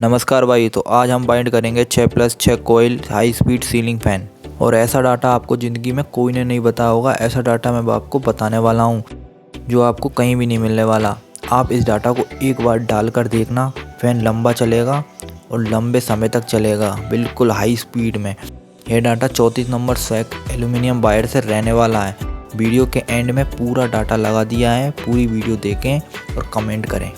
नमस्कार भाई। तो आज हम बाइंड करेंगे 6+6 कोयल हाई स्पीड सीलिंग फ़ैन। और ऐसा डाटा आपको ज़िंदगी में कोई ने नहीं बताया होगा। ऐसा डाटा मैं आपको बताने वाला हूँ जो आपको कहीं भी नहीं मिलने वाला। आप इस डाटा को एक बार डालकर देखना, फ़ैन लंबा चलेगा और लंबे समय तक चलेगा, बिल्कुल हाई स्पीड में। यह डाटा 34 नंबर स्वेक एल्यूमिनियम वायर से रहने वाला है। वीडियो के एंड में पूरा डाटा लगा दिया है, पूरी वीडियो देखें और कमेंट करें।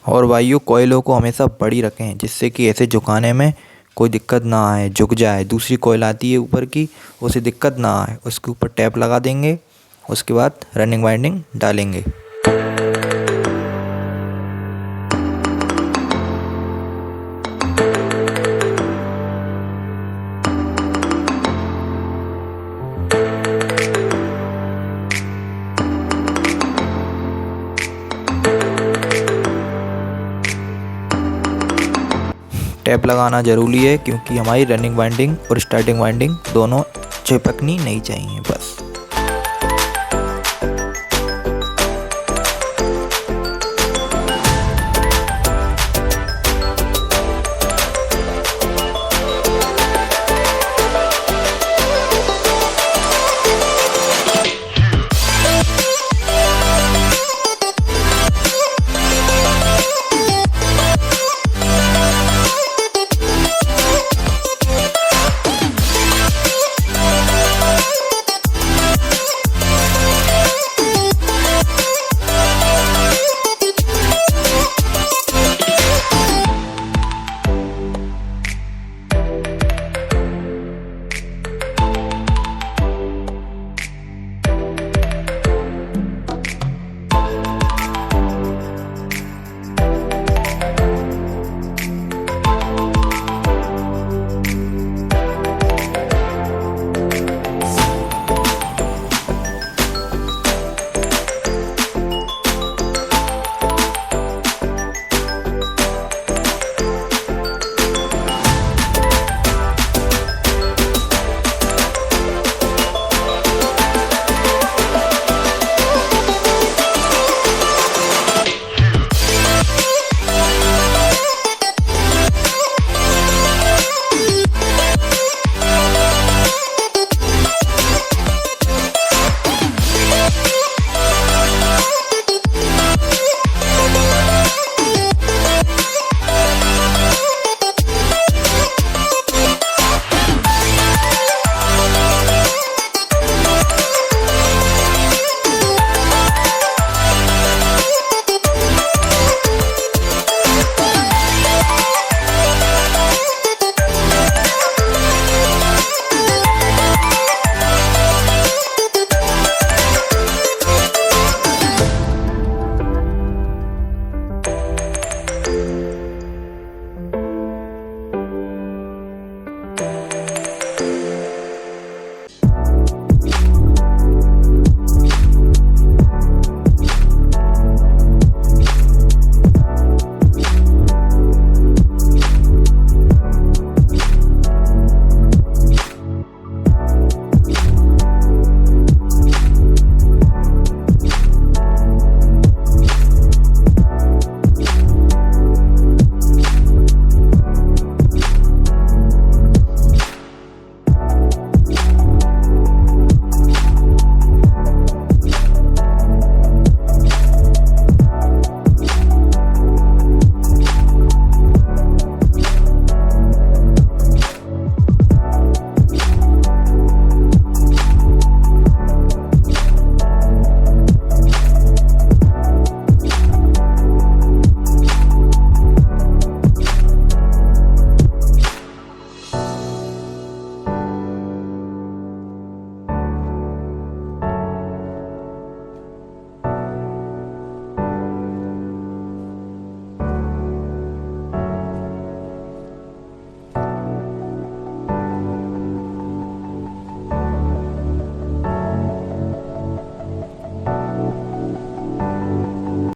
और भाइयों, कोयलों को हमेशा बड़ी रखें जिससे कि ऐसे झुकाने में कोई दिक्कत ना आए, झुक जाए। दूसरी कोयल आती है ऊपर की, उसे दिक्कत ना आए। उसके ऊपर टैप लगा देंगे, उसके बाद रनिंग वाइंडिंग डालेंगे। टैप लगाना ज़रूरी है क्योंकि हमारी रनिंग वाइंडिंग और स्टार्टिंग वाइंडिंग दोनों चिपकनी नहीं चाहिए बस।